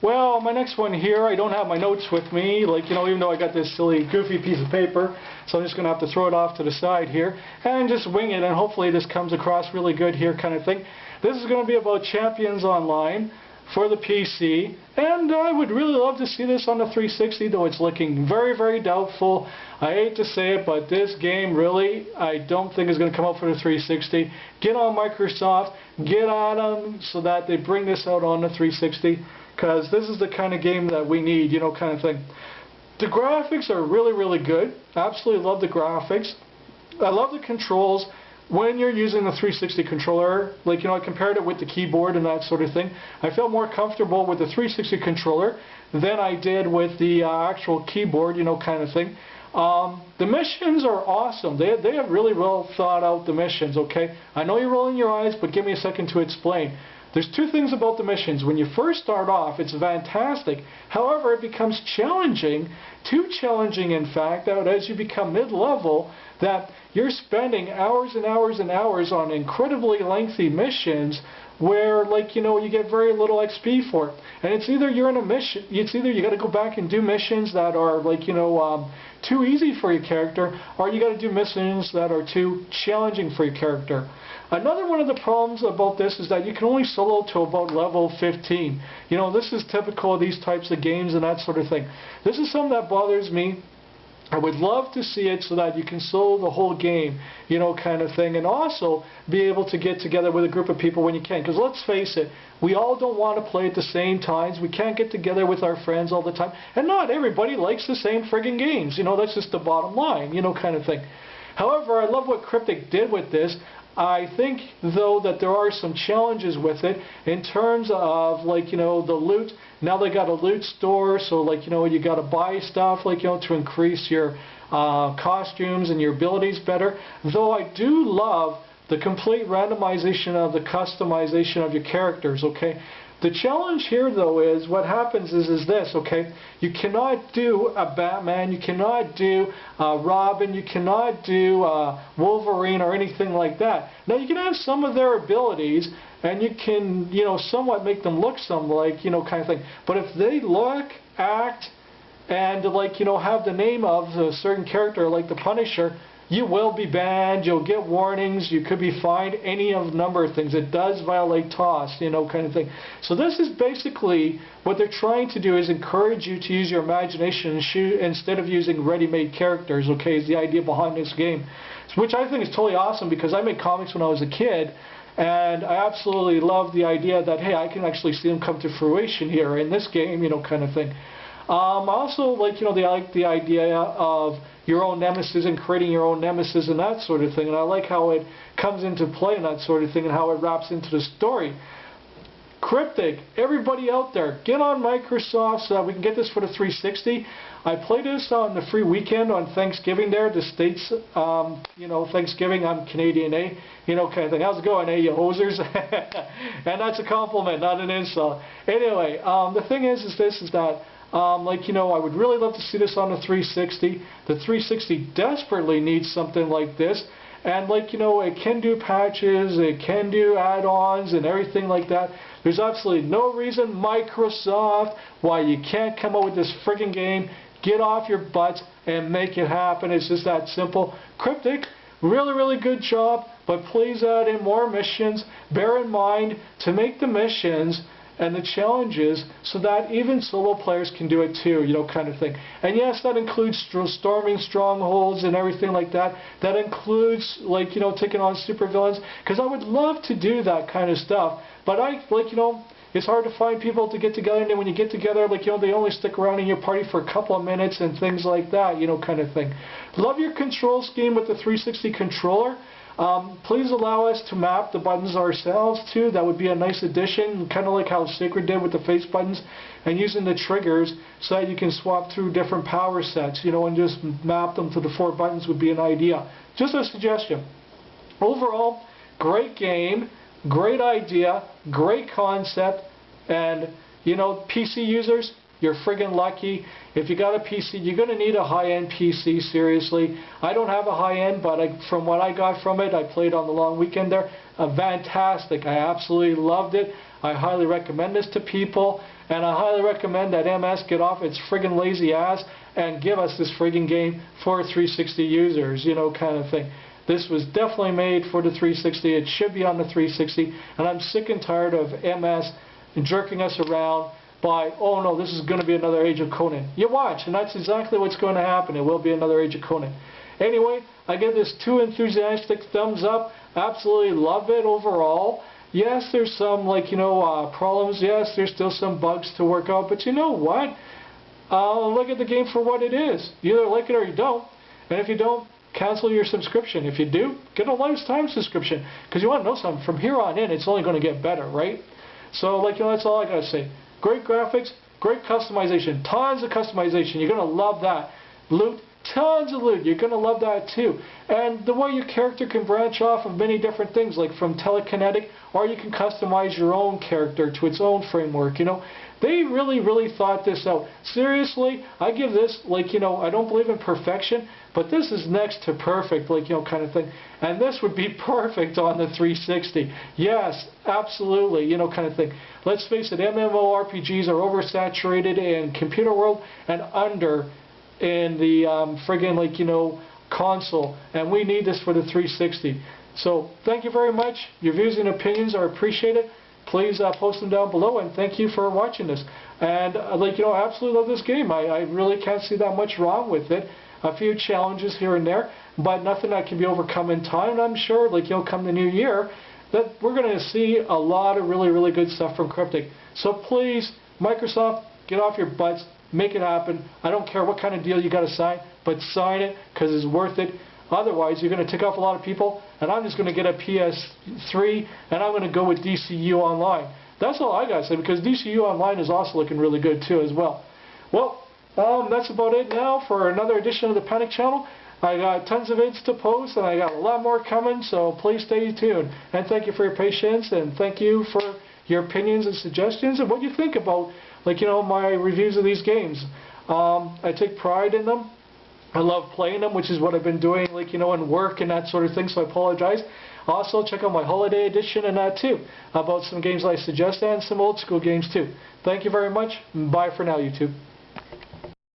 Well, my next one here, I don't have my notes with me, like, even though I got this silly, goofy piece of paper, so I'm just going to have to throw it off to the side here, and just wing it, and hopefully this comes across really good here kind of thing. This is going to be about Champions Online for the PC, and I would really love to see this on the 360, though it's looking very, very doubtful. I hate to say it, but this game really, I don't think is going to come out for the 360. Get on Microsoft, get on them so that they bring this out on the 360. Because this is the kind of game that we need, kind of thing. The graphics are really, really good. Absolutely love the graphics. I love the controls when you're using the 360 controller. Like, I compared it with the keyboard and that sort of thing. I felt more comfortable with the 360 controller than I did with the actual keyboard, kind of thing. The missions are awesome. They have really well thought out the missions, okay? I know you're rolling your eyes, but give me a second to explain. There's two things about the missions. When you first start off, it's fantastic. However, it becomes challenging, too challenging in fact, that as you become mid-level, that you're spending hours and hours and hours on incredibly lengthy missions where, like, you get very little XP for it. And it's either you're in a mission, it's either you got to go back and do missions that are, like, too easy for your character, or you got to do missions that are too challenging for your character. Another one of the problems about this is that you can only solo to about level 15. This is typical of these types of games and that sort of thing. This is something that bothers me. I would love to see it so that you can solo the whole game, kind of thing, and also be able to get together with a group of people when you can. Because let's face it, we all don't want to play at the same times. We can't get together with our friends all the time, and not everybody likes the same friggin' games. That's just the bottom line, kind of thing. However, I love what Cryptic did with this. I think, though, that there are some challenges with it in terms of, like, the loot. Now they got a loot store, so, like, you got to buy stuff, like, to increase your costumes and your abilities better. Though I do love the complete randomization of the customization of your characters, okay? The challenge here, though, is what happens is this, okay? You cannot do a Batman, you cannot do Robin, you cannot do Wolverine or anything like that. Now, you can have some of their abilities, and you can, somewhat make them look some like, kind of thing. But if they look, act, and, like, have the name of a certain character, like the Punisher, you will be banned, you'll get warnings, you could be fined, any of a number of things. It does violate TOS, kind of thing. So this is basically what they're trying to do, is encourage you to use your imagination and shoot instead of using ready-made characters, okay, is the idea behind this game. Which I think is totally awesome, because I made comics when I was a kid, and I absolutely love the idea that, hey, I can actually see them come to fruition here in this game, kind of thing. I also like, the idea of your own nemesis and creating your own nemesis and that sort of thing. And I like how it comes into play and that sort of thing, and how it wraps into the story. Cryptic, everybody out there, get on Microsoft so that we can get this for the 360. I played this on the free weekend on Thanksgiving there, the States, Thanksgiving, I'm Canadian, kind of thing. How's it going, you hosers? And that's a compliment, not an insult. Anyway, the thing is that I would really love to see this on the 360. The 360 desperately needs something like this. And, it can do patches, it can do add-ons and everything like that. There's absolutely no reason, Microsoft, why you can't come up with this friggin' game. Get off your butts and make it happen. It's just that simple. Cryptic, really, really good job. But please add in more missions. Bear in mind to make the missions and the challenges so that even solo players can do it too, kind of thing. And yes, that includes storming strongholds and everything like that. That includes, taking on supervillains, because I would love to do that kind of stuff. But it's hard to find people to get together, and then when you get together, they only stick around in your party for a couple of minutes and things like that, kind of thing. Love your control scheme with the 360 controller. Please allow us to map the buttons ourselves too. That would be a nice addition, kind of like how Sacred did with the face buttons, and using the triggers so that you can swap through different power sets, and just map them to the 4 buttons would be an idea. Just a suggestion. Overall, great game, great idea, great concept, and PC users, you're friggin' lucky. If you got a PC, you're going to need a high-end PC, seriously. I don't have a high-end, but from what I got from it, I played on the long weekend there. Fantastic. I absolutely loved it. I highly recommend this to people. and I highly recommend that MS get off its friggin' lazy ass and give us this friggin' game for 360 users, you know, kind of thing. This was definitely made for the 360. It should be on the 360, and I'm sick and tired of MS jerking us around by, oh no, this is going to be another Age of Conan. You watch, and that's exactly what's going to happen. It will be another Age of Conan. Anyway, I give this 2 enthusiastic thumbs up. Absolutely love it overall. Yes, there's some, like, you know, problems. Yes, there's still some bugs to work out. But you know what? Look at the game for what it is. You either like it or you don't. And if you don't, cancel your subscription. If you do, get a lifetime subscription. Because you want to know something. From here on in, it's only going to get better, right? So, like, you know, that's all I got to say. Great graphics, great customization. Tons of customization. You're going to love that. Loot. Tons of loot. You're going to love that too. And the way your character can branch off of many different things, like from telekinetic, or you can customize your own character to its own framework, you know. They really, really thought this out. Seriously, I give this, like, you know, I don't believe in perfection, but this is next to perfect, like, you know, kind of thing. And this would be perfect on the 360. Yes, absolutely, you know, kind of thing. Let's face it, MMORPGs are oversaturated in computer world and under in the friggin', like, you know, console, and we need this for the 360. So thank you very much. Your views and opinions are appreciated. Please post them down below, and thank you for watching this. And like, you know, I absolutely love this game. I really can't see that much wrong with it. A few challenges here and there, but nothing that can be overcome in time. And I'm sure, like, you know, come the new year, that we're going to see a lot of really, really good stuff from Cryptic. So please, Microsoft, get off your butts. Make it happen. I don't care what kind of deal you got to sign, but sign it because it's worth it. Otherwise, you're going to tick off a lot of people, and I'm just going to get a PS3, and I'm going to go with DCU Online. That's all I got to say, because DCU Online is also looking really good too as well. Well, that's about it now for another edition of the Panic Channel. I got tons of vids to post, and I got a lot more coming, so please stay tuned. And thank you for your patience, and thank you for your opinions and suggestions and what you think about, like, you know, my reviews of these games. I take pride in them. I love playing them, which is what I've been doing, like, you know, in work and that sort of thing, so I apologize. Also, check out my holiday edition and that too, about some games I suggest and some old school games too. Thank you very much. Bye for now, YouTube.